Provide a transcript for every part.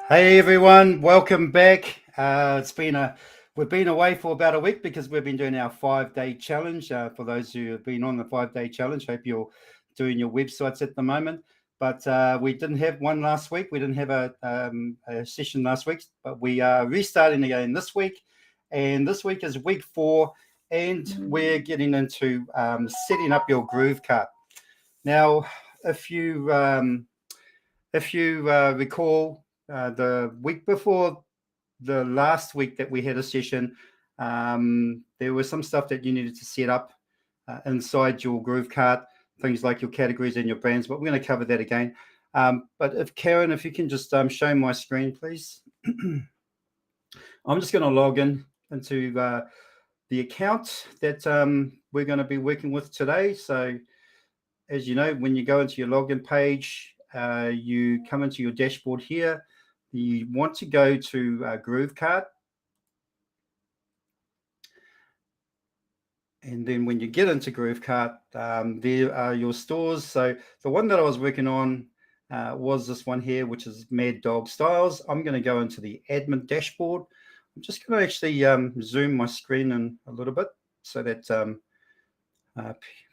Hey everyone, welcome back. We've been away for about a week because we've been doing our 5-day challenge. For those who have been on the 5-day challenge, hope you're doing your websites at the moment. But we didn't have one last week. We didn't have a session last week, but we are restarting again this week. And this week is week 4, and we're getting into setting up your GrooveKart. Now, if you recall, the week before the last week that we had a session, there was some stuff that you needed to set up inside your GrooveKart, things like your categories and your brands, but we're going to cover that again. But if Karen, if you can just show my screen, please. I'm just going to log into the account that we're going to be working with today. So as you know, when you go into your login page, you come into your dashboard here. You want to go to GrooveKart. And then when you get into GrooveKart, there are your stores. So the one that I was working on was this one here, which is Mad Dog Styles. I'm going to go into the admin dashboard. I'm just going to actually zoom my screen in a little bit so that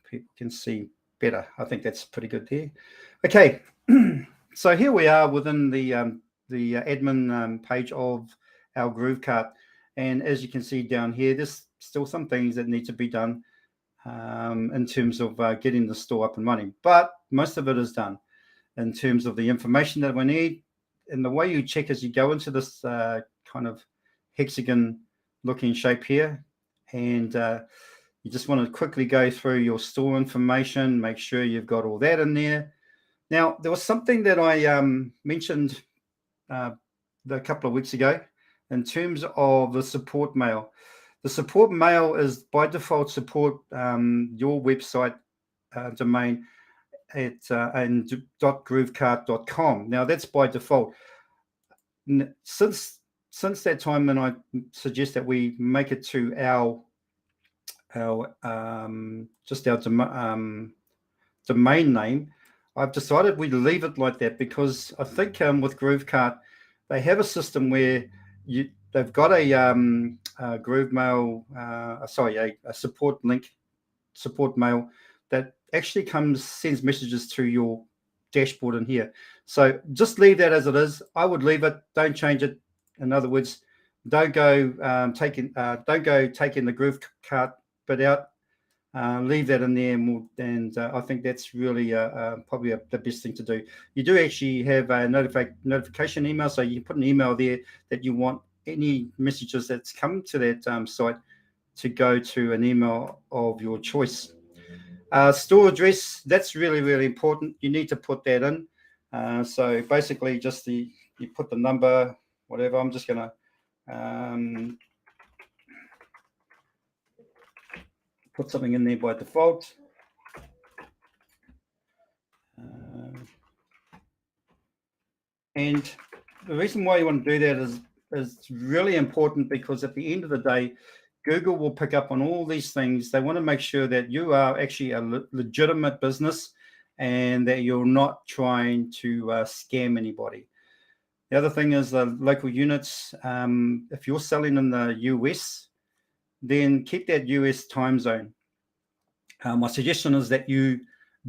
people can see better. I think that's pretty good there. Okay, so here we are within the admin page of our GrooveKart, and as you can see down here, there's still some things that need to be done in terms of getting the store up and running, but most of it is done in terms of the information that we need. And the way you check is you go into this kind of hexagon looking shape here, and you just want to quickly go through your store information, make sure you've got all that in there. Now, there was something that I mentioned a couple of weeks ago in terms of the support mail. The support mail is by default support your website domain at .groovekart.com. Now, that's by default. Since that time, then I suggest that we make it to our domain name. I've decided we leave it like that because I think with GrooveKart, they have a system where they've got a Groove Mail, a support mail that actually sends messages to your dashboard in here. So just leave that as it is. I would leave it. Don't change it. In other words, don't go taking the GrooveKart bit out. Leave that in there, and I think that's really probably the best thing to do. You do actually have a notification email, so you can put an email there that you want any messages that's come to that site to go to an email of your choice. Store address, that's really, really important. You need to put that in. So basically just you put the number, whatever. I'm just going to put something in there by default. And the reason why you want to do that is really important, because at the end of the day, Google will pick up on all these things. They want to make sure that you are actually a legitimate business and that you're not trying to scam anybody. The other thing is the local units. If you're selling in the US, then keep that US time zone. My suggestion is that you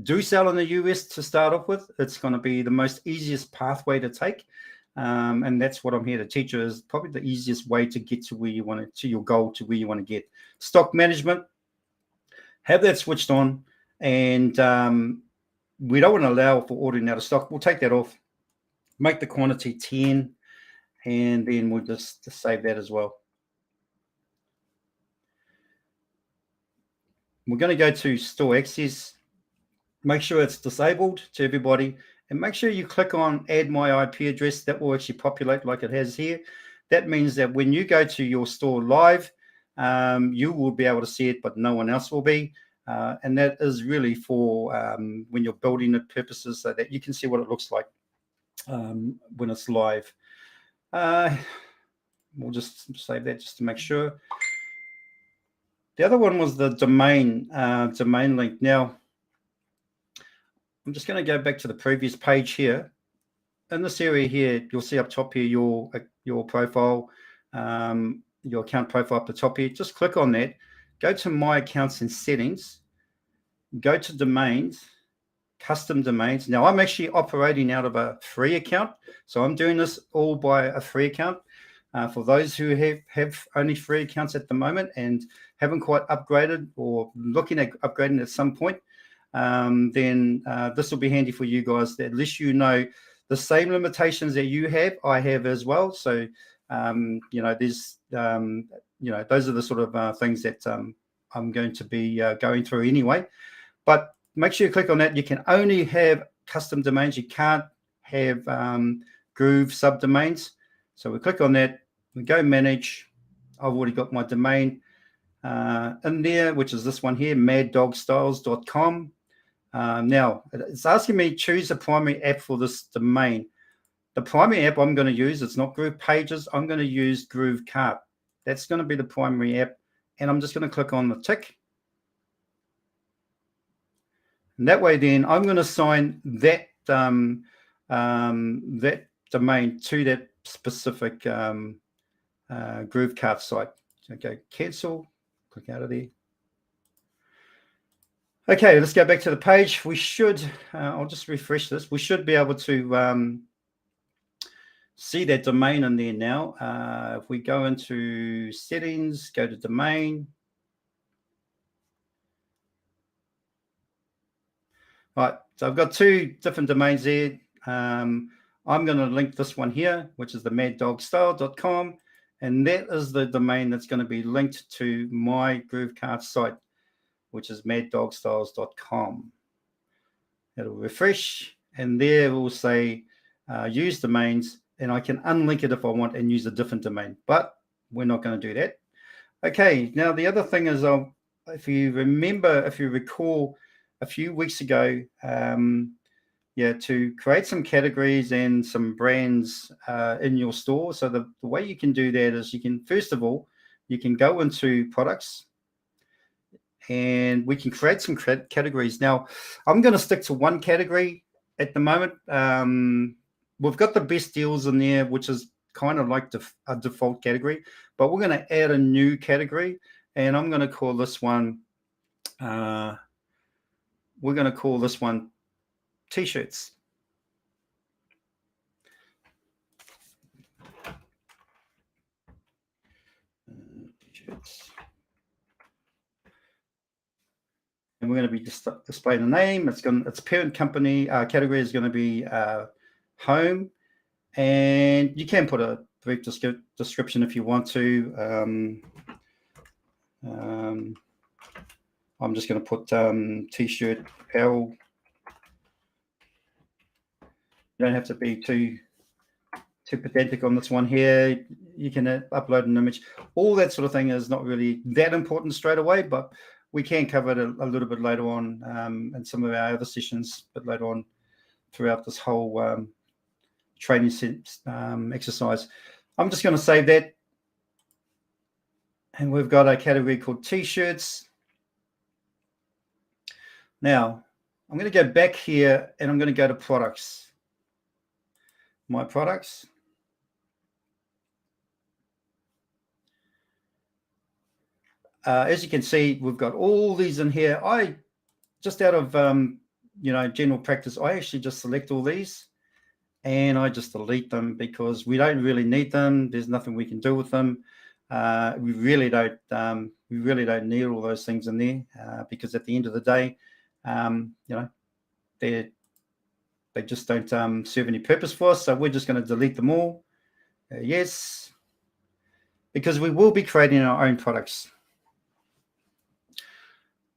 do sell in the US to start off with. It's going to be the most easiest pathway to take. And that's what I'm here to teach you, is probably the easiest way to get to where you want to your goal, to where you want to get. Stock management, have that switched on, and we don't want to allow for ordering out of stock. We'll take that off, make the quantity 10, and then we'll just save that as well. We're going to go to store access, make sure it's disabled to everybody, and make sure you click on add my IP address. That will actually populate like it has here. That means that when you go to your store live, you will be able to see it, but no one else will be. And that is really for when you're building it purposes, so that you can see what it looks like when it's live. We'll just save that just to make sure. The other one was the domain link. Now, I'm just going to go back to the previous page here. In this area here, you'll see up top here your profile, your account profile up the top here. Just click on that. Go to My Accounts and Settings. Go to Domains, Custom Domains. Now, I'm actually operating out of a free account, so I'm doing this all by a free account. For those who have only free accounts at the moment and haven't quite upgraded or looking at upgrading at some point, then this will be handy for you guys. At least you know the same limitations that you have, I have as well. So, there's, those are the sort of things that I'm going to be going through anyway. But make sure you click on that. You can only have custom domains. You can't have Groove subdomains. So we click on that, we go manage. I've already got my domain in there, which is this one here, maddogstyles.com. Now, it's asking me choose a primary app for this domain. The primary app I'm going to use, it's not Groove Pages. I'm going to use GrooveKart. That's going to be the primary app. And I'm just going to click on the tick. And that way then I'm going to assign that, that domain to that specific GrooveKart site. Okay, cancel, click out of there. Okay, let's go back to the page. We should, I'll just refresh this. We should be able to see that domain in there now. If we go into settings, go to domain. All right, so I've got two different domains there. I'm going to link this one here, which is the maddogstyle.com. And that is the domain that's going to be linked to my GrooveKart site, which is maddogstyles.com. It'll refresh, and there we'll say use domains, and I can unlink it if I want and use a different domain, but we're not going to do that. Okay, now the other thing is, if you recall a few weeks ago, to create some categories and some brands in your store. So the way you can do that is you can, first of all, you can go into products and we can create some categories. Now, I'm going to stick to one category at the moment. We've got the best deals in there, which is kind of like a default category, but we're going to add a new category, and I'm going to call this one, T-shirts. And we're going to be displaying the name. Its parent company category is going to be home, and you can put a brief description if you want to. I'm just going to put T-shirt apparel. You don't have to be too pedantic on this one here. You can upload an image. All that sort of thing is not really that important straight away, but we can cover it a little bit later on in some of our other sessions, but later on throughout this whole training exercise. I'm just going to save that. And we've got a category called T-shirts. Now, I'm going to go back here and I'm going to go to products. My products. As you can see, we've got all these in here. I just out of general practice, I actually just select all these and I just delete them because we don't really need them. There's nothing we can do with them. We really don't need all those things in there because at the end of the day, they just don't serve any purpose for us. So we're just going to delete them all. Yes, because we will be creating our own products.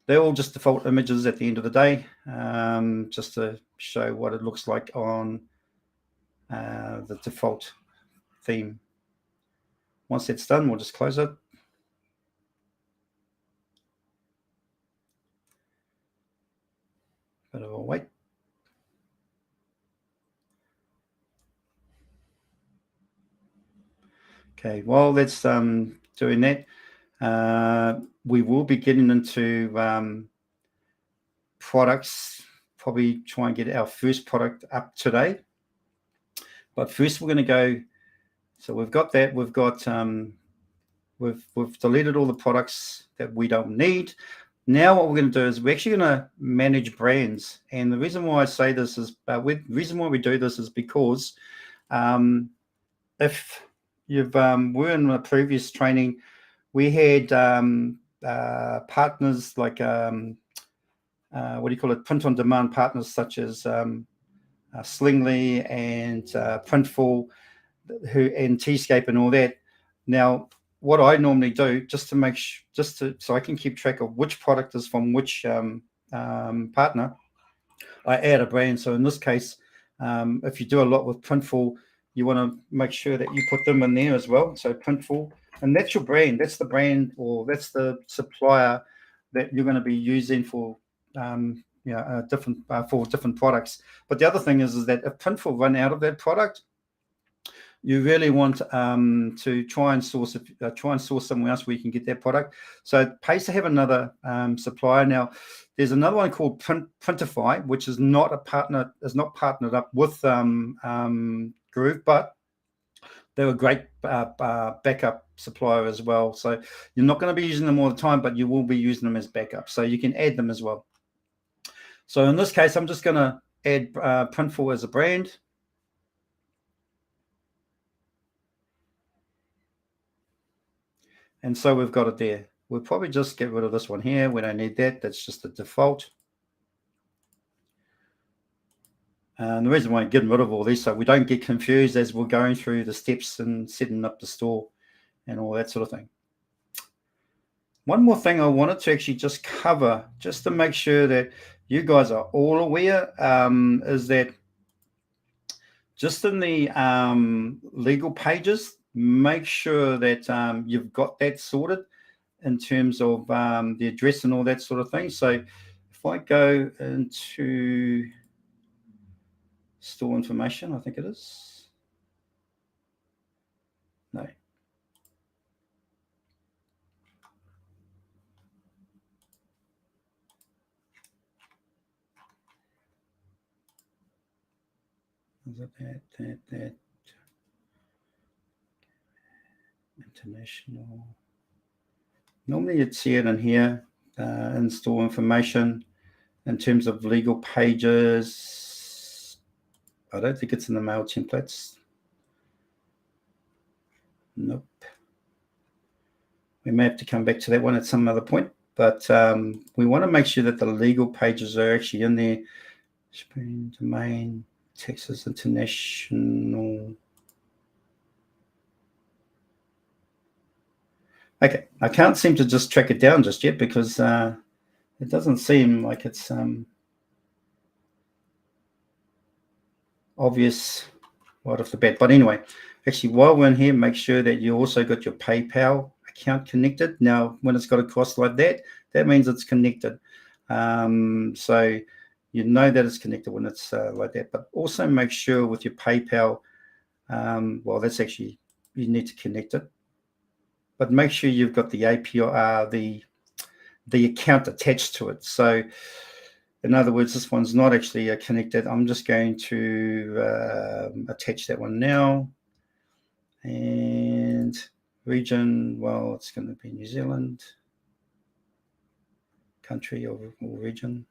They're all just default images at the end of the day, just to show what it looks like on the default theme. Once that's done, we'll just close it. Bit of a wait. Okay, while that's doing that, we will be getting into products, probably try and get our first product up today. But first we're going to go, so we've got that, we've got, we've deleted all the products that we don't need. Now what we're going to do is we're actually going to manage brands. And the reason why I say this is, reason why we do this is because if you've were in a previous training, we had partners like what do you call it, print-on-demand partners such as Slingly and Printful, and Tscape and all that. Now, what I normally do, just to make so I can keep track of which product is from which partner, I add a brand. So in this case, if you do a lot with Printful, you want to make sure that you put them in there as well. So Printful, and that's your brand. That's the brand, or that's the supplier that you're going to be using for different for different products. But the other thing is that if Printful run out of that product, you really want to try and source somewhere else where you can get that product. So it pays to have another supplier. Now, there's another one called Printify, which is not a partner, is not partnered up with Groove, but they're a great backup supplier as well. So you're not going to be using them all the time, but you will be using them as backup. So you can add them as well. So in this case, I'm just going to add Printful as a brand. And so we've got it there. We'll probably just get rid of this one here. We don't need that. That's just the default. And the reason why I'm getting rid of all these, so we don't get confused as we're going through the steps and setting up the store and all that sort of thing. One more thing I wanted to actually just cover, just to make sure that you guys are all aware, is that just in the legal pages, make sure that you've got that sorted in terms of the address and all that sort of thing. So if I go into store information, I think it is. No. Is it that? International. Normally you'd see it in here, in store information. In terms of legal pages, I don't think it's in the mail templates. Nope. We may have to come back to that one at some other point, but we want to make sure that the legal pages are actually in there. Spain, domain, Texas International. Okay, I can't seem to just track it down just yet because it doesn't seem like it's obvious right off the bat. But anyway, actually, while we're in here, make sure that you also got your PayPal account connected. Now, when it's got a cross like that, that means it's connected. So you know that it's connected when it's like that. But also make sure with your PayPal, well, that's actually, you need to connect it. But make sure you've got the API, the account attached to it. So in other words, this one's not actually connected. I'm just going to attach that one now. And region, well, it's going to be New Zealand. Country or region.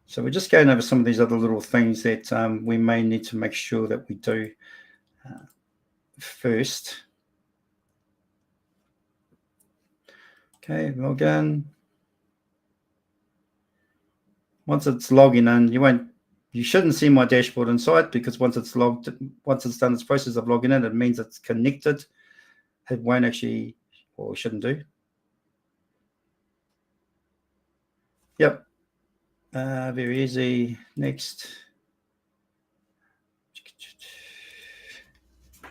So we're just going over some of these other little things that we may need to make sure that we do first. Okay, log in. Once it's logging in, you shouldn't see my dashboard inside, because once it's done its process of logging in, it means it's connected. It won't actually, or it shouldn't do. Yep. Very easy. Next.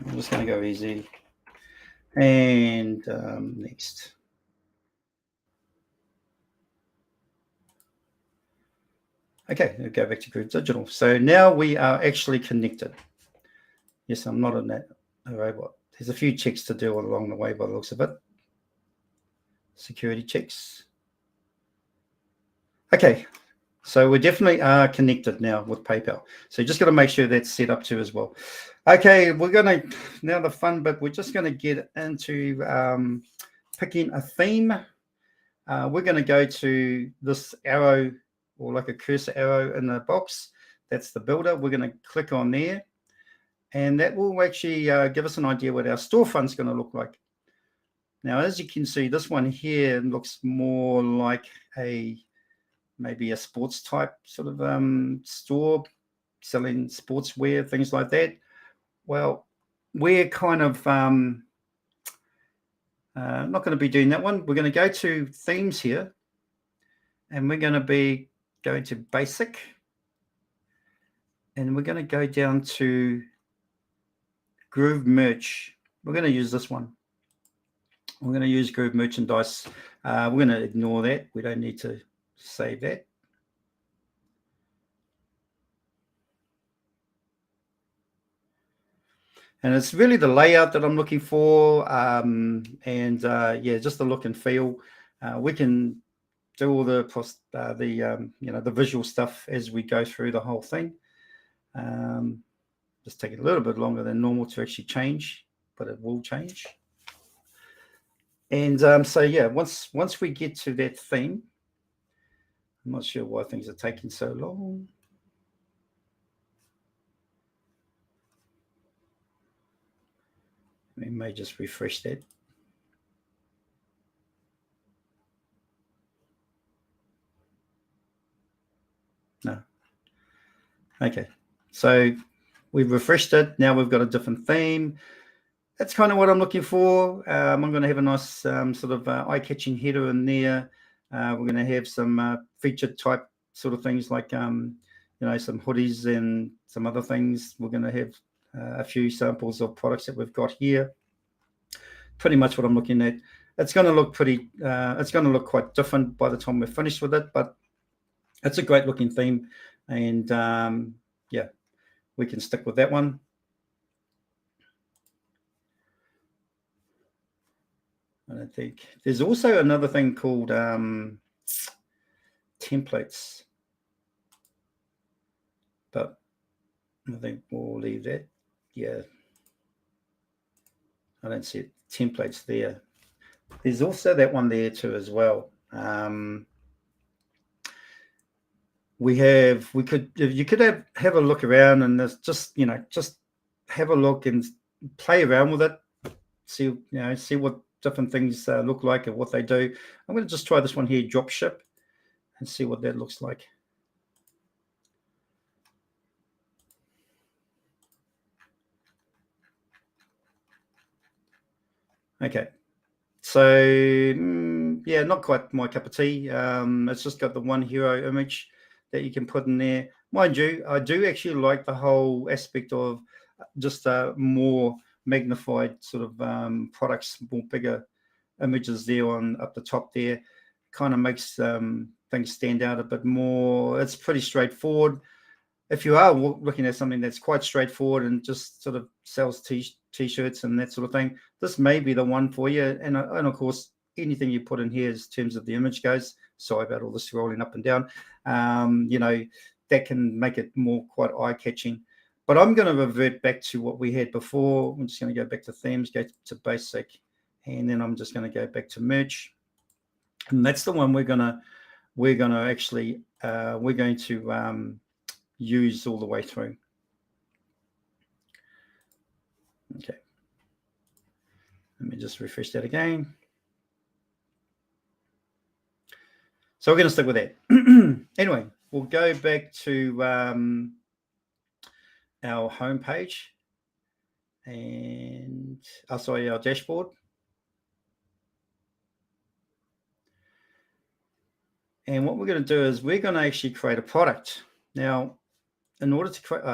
I'm just going to go easy. And next. Okay, we'll go back to Groove Digital. So now we are actually connected. Yes, I'm not in that. a robot. There's a few checks to do along the way by the looks of it. Security checks. Okay, so we definitely are connected now with PayPal. So you just got to make sure that's set up too as well. Okay, we're going to, now the fun bit, we're just going to get into picking a theme. We're going to go to this arrow, or like a cursor arrow in the box. That's the builder. We're going to click on there, and that will actually give us an idea what our storefront's going to look like. Now, as you can see, this one here looks more like maybe a sports type sort of store selling sportswear, things like that. Well, we're kind of not going to be doing that one. We're going to go to themes here, and we're going to be going to basic, and we're going to go down to Groove Merch. We're going to use this one. We're going to use Groove Merchandise. We're going to ignore that. We don't need to save that. And it's really the layout that I'm looking for, yeah, just the look and feel. We can do all the visual stuff as we go through the whole thing. Just take a little bit longer than normal to actually change, but it will change. And so yeah, once we get to that theme, I'm not sure why things are taking so long. We may just refresh that. No. Okay, so we've refreshed it. Now we've got a different theme. That's kind of what I'm looking for. I'm going to have a nice sort of eye-catching header in there. We're going to have some featured type sort of things like, some hoodies and some other things. We're going to have a few samples of products that we've got here. Pretty much what I'm looking at. It's going to look pretty, it's going to look quite different by the time we're finished with it, but it's a great looking theme. And yeah, we can stick with that one. I don't think there's also another thing called templates, but I think we'll leave that. Yeah, I don't see it. Templates there. There's also that one there too as well. You could have a look around and just have a look and play around with it. See what different things look like and what they do. I'm going to just try this one here, drop ship, and see what that looks like. Okay, so yeah, not quite my cup of tea. It's just got the one hero image that you can put in there. Mind you, I do actually like the whole aspect of just more magnified sort of products, more bigger images there on up the top there. Kind of makes things stand out a bit more. It's pretty straightforward. If you are looking at something that's quite straightforward and just sort of sells t-shirts and that sort of thing, this may be the one for you. And of course, anything you put in here in terms of the image goes. Sorry about all the scrolling up and down. That can make it more quite eye-catching. But I'm going to revert back to what we had before. I'm just going to go back to themes, go to basic, and then I'm just going to go back to merch. And that's the one we're going to use all the way through. Okay. Let me just refresh that again. So we're going to stick with that. Anyway, we'll go back to our home page and our dashboard. And what we're going to do is we're going to actually create a product. Now, in order to create,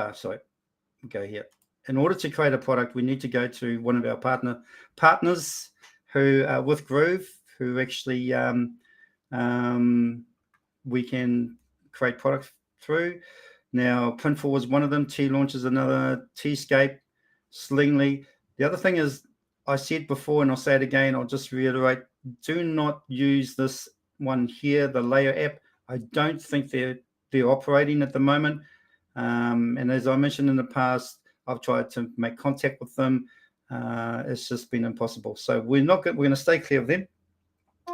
go here. In order to create a product, we need to go to one of our partners who are with Groove, who actually we can create products through. Now, Printful is one of them. T-Launch is another. Tscape, Slingly. The other thing is, I said before, and I'll say it again, I'll just reiterate, do not use this one here, the layer app. I don't think they're operating at the moment. And as I mentioned in the past, I've tried to make contact with them. It's just been impossible. So we're going to stay clear of them.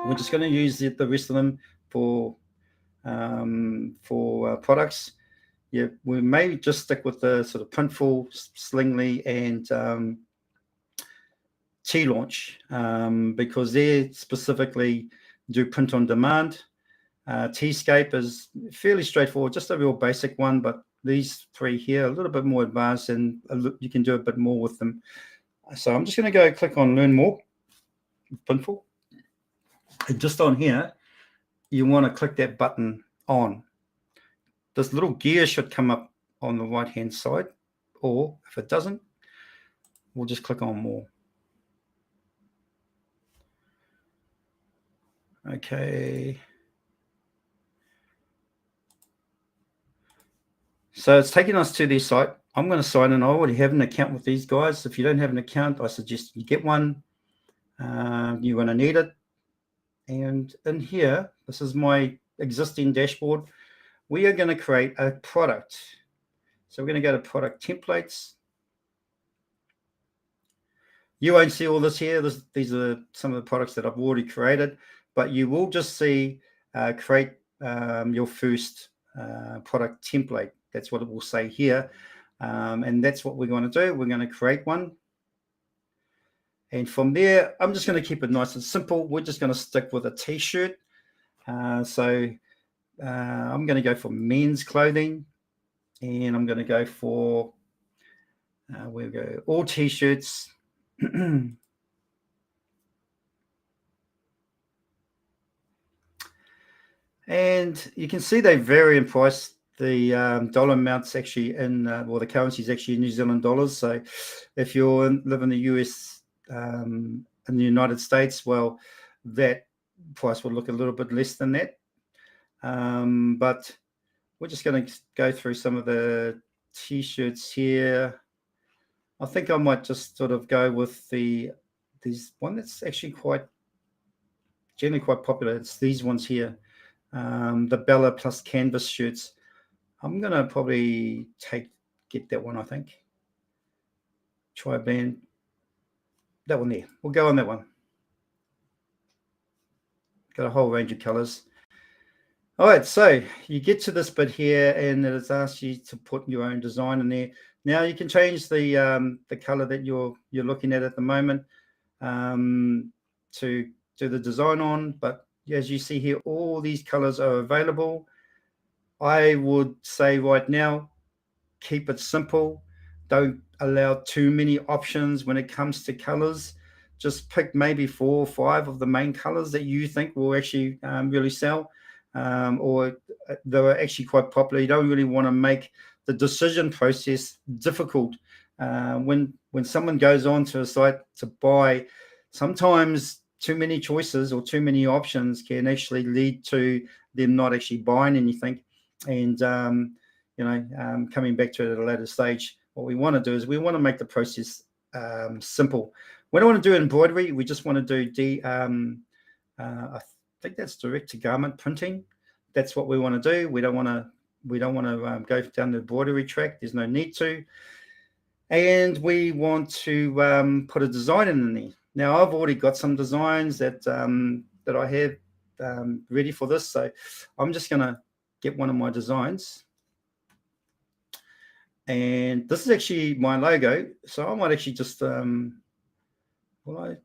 We're just going to use the rest of them for products. Yeah, we may just stick with the sort of Printful, Slingly, and T-Launch, because they specifically do print on demand. T-Scape is fairly straightforward, just a real basic one, but these three here are a little bit more advanced, and you can do a bit more with them. So I'm just going to go click on Learn More, Printful. And just on here, you want to click that button on. This little gear should come up on the right-hand side, or if it doesn't, we'll just click on More. Okay. So it's taking us to their site. I'm going to sign in. I already have an account with these guys. If you don't have an account, I suggest you get one. You're going to need it. And in here, this is my existing dashboard. We are going to create a product. So we're going to go to Product Templates. You won't see all this here. These are some of the products that I've already created, but you will just see create your first product template. That's what it will say here. And that's what we're going to do. We're going to create one. And from there, I'm just going to keep it nice and simple. We're just going to stick with a t-shirt. So I'm going to go for men's clothing. And I'm going to go for, we'll go all t-shirts. And you can see they vary in price. The dollar amount's actually in, well, the currency is actually New Zealand dollars. So if you live in the US, in the United States, well, that price will look a little bit less than that. But we're just going to go through some of the t-shirts here. I think I might just sort of go with this one that's actually generally quite popular. It's these ones here, the Bella plus canvas shirts. I'm gonna probably get that one. I think Tri-band, that one there. We'll go on that one. Got a whole range of colors. All right, so you get to this bit here, and it asks you to put your own design in there. Now you can change the color that you're looking at the moment to do the design on. But as you see here, all these colors are available. I would say right now, keep it simple. Don't allow too many options when it comes to colors. Just pick maybe 4 or 5 of the main colors that you think will actually really sell. Or they're actually quite popular. You don't really want to make the decision process difficult. When someone goes on to a site to buy, sometimes too many choices or too many options can actually lead to them not actually buying anything. And coming back to it at a later stage, what we want to do is we want to make the process simple. We don't want to do embroidery. We just want to do I think that's direct to garment printing. That's what we want to do. We don't want to go down the embroidery track. There's no need to. And we want to put a design in there. Now I've already got some designs that I have ready for this. So I'm just going to get one of my designs. And this is actually my logo. So I might actually just, no, I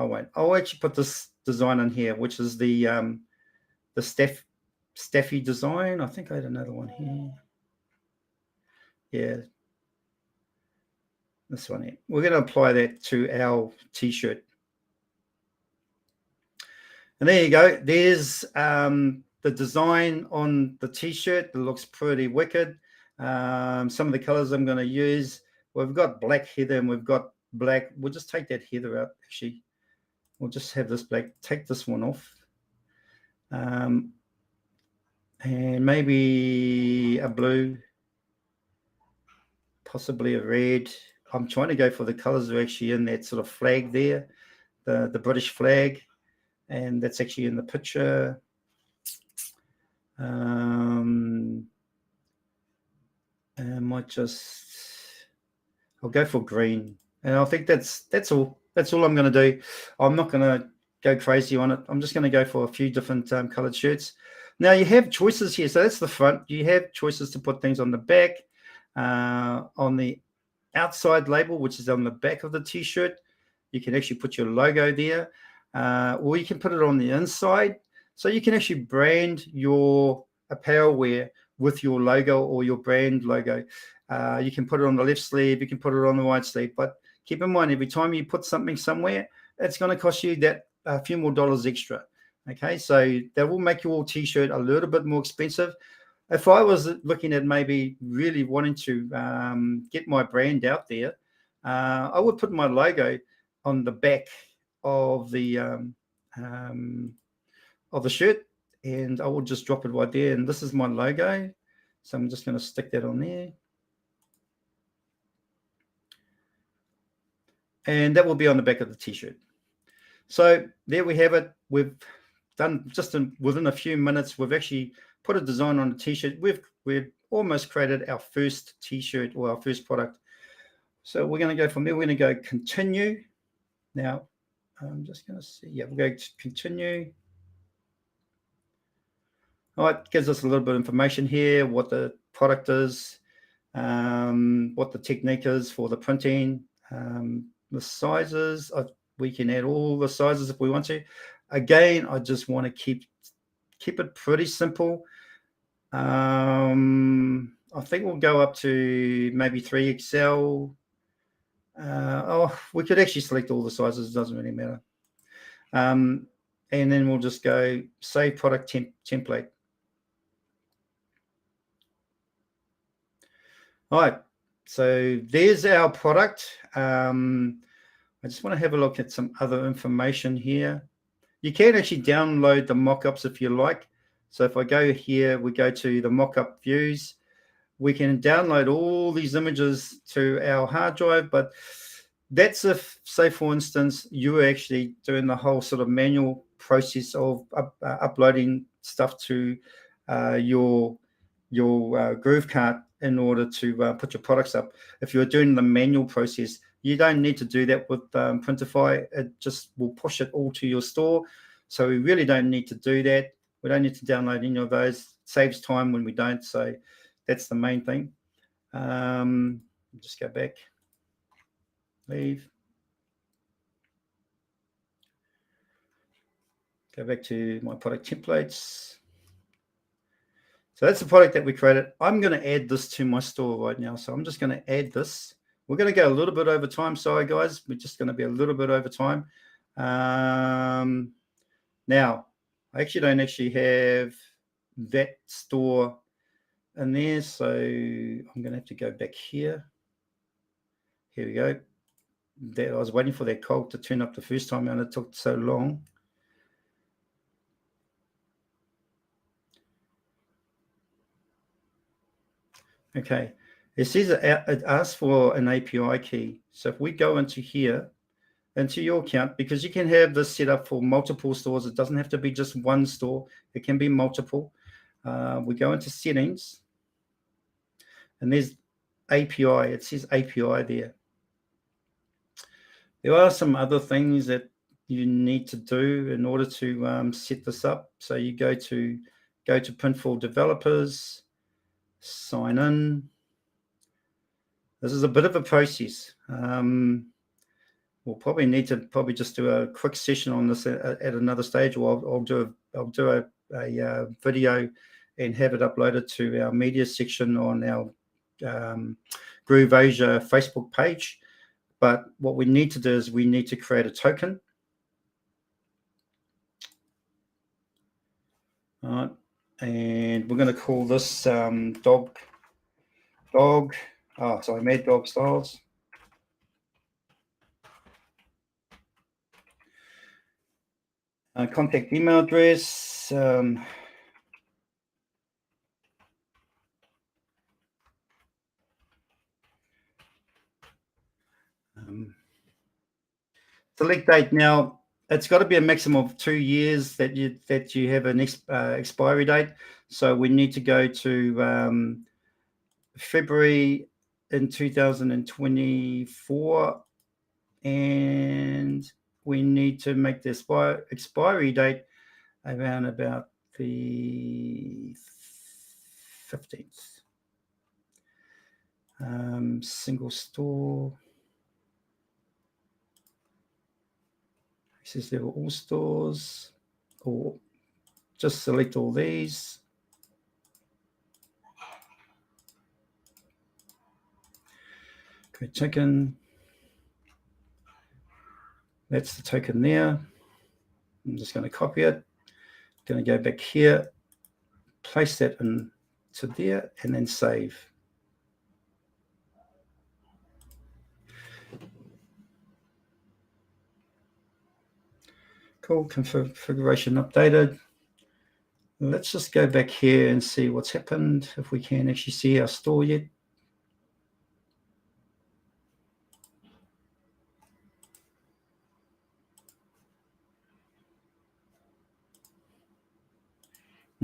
won't. I'll actually put this design in here, which is the Staffy design. I think I had another one here. Yeah. This one here. We're going to apply that to our t-shirt. And there you go. There's the design on the t-shirt. It looks pretty wicked. Some of the colors I'm going to use, we've got black heather and we've got black. We'll just take that heather out, actually. We'll just have this black. Take this one off. And maybe a blue, possibly a red. I'm trying to go for the colors that are actually in that sort of flag there, the British flag, and that's actually in the picture. I might I'll go for green, and I think that's all. That's all I'm going to do. I'm not going to go crazy on it. I'm just going to go for a few different colored shirts. Now you have choices here. So that's the front. You have choices to put things on the back, on the outside label, which is on the back of the t-shirt. You can actually put your logo there, or you can put it on the inside. So you can actually brand your apparel wear with your logo or your brand logo. You can put it on the left sleeve, you can put it on the right sleeve, but keep in mind, every time you put something somewhere, it's going to cost you that a few more dollars extra. Okay, so that will make your t-shirt a little bit more expensive. If I was looking at maybe really wanting to get my brand out there, I would put my logo on the back of the shirt, and I will just drop it right there. And this is my logo, so I'm just going to stick that on there. And that will be on the back of the t-shirt. So there we have it. We've done just within a few minutes, we've actually put a design on the t-shirt. We've almost created our first t-shirt or our first product. So we're going to go from there. We're going to go continue. Now, I'm just going to see. Yeah, we'll go to continue. All right, it gives us a little bit of information here, what the product is, what the technique is for the printing, the sizes. We can add all the sizes if we want to. Again, I just want to keep it pretty simple. I think we'll go up to maybe 3XL. We could actually select all the sizes. It doesn't really matter. And then we'll just go save product template. All right, so there's our product. I just want to have a look at some other information here. You can actually download the mock-ups if you like. So if I go here, we go to the mock-up views. We can download all these images to our hard drive, but that's if, say, for instance, you were actually doing the whole sort of manual process of uploading stuff to your GrooveKart in order to put your products up. If you're doing the manual process, you don't need to do that with Printify. It just will push it all to your store. So we really don't need to do that. We don't need to download any of those. It saves time when we don't. So that's the main thing. Just go back. Leave. Go back to my product templates. So that's the product that we created. I'm going to add this to my store right now. So I'm just going to add this. We're going to go a little bit over time. Sorry, guys. We're just going to be a little bit over time. Now, I actually don't actually have that store in there. So I'm going to have to go back here. Here we go. I was waiting for that cog to turn up the first time, and it took so long. Okay, it says it asks for an API key. So if we go into here, into your account, because you can have this set up for multiple stores. It doesn't have to be just one store. It can be multiple. We go into settings, and there's API. It says API there. There are some other things that you need to do in order to set this up. So you go to Printful Developers, sign in. This is a bit of a process. We'll probably need to just do a quick session on this at another stage, or I'll do a video and have it uploaded to our media section on our GrooveAsia Facebook page. But what we need to do is we need to create a token. All right, and we're going to call this dog. Oh, sorry, Mad Dog Styles. Contact email address. Select date. Now, it's got to be a maximum of 2 years that you have an expiry date. So we need to go to February in 2024, and we need to make the expiry date around about the 15th. Single store. Access level all stores, or just select all these. Create token. That's the token there. I'm just going to copy it. Going to go back here, place that into there, and then save. Cool, configuration updated. Let's just go back here and see what's happened, if we can actually see our store yet.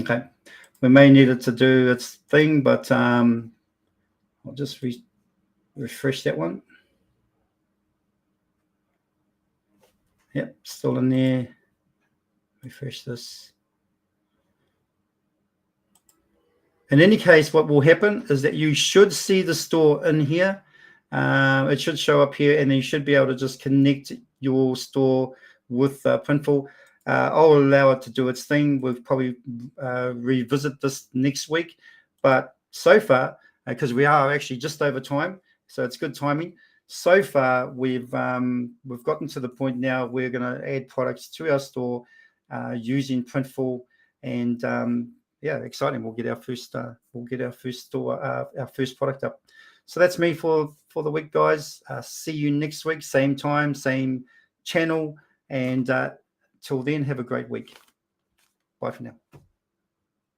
Okay, we may need it to do its thing, but I'll just refresh that one. Yep, still in there. Refresh this. In any case, what will happen is that you should see the store in here. It should show up here, and then you should be able to just connect your store with Printful. I'll allow it to do its thing. We'll probably revisit this next week. But so far, because we are actually just over time, so it's good timing. So far, we've gotten to the point now we're going to add products to our store using Printful, and yeah, exciting. We'll get our first store, our first product up. So that's me for the week, guys. See you next week, same time, same channel, and till then, have a great week. Bye for now.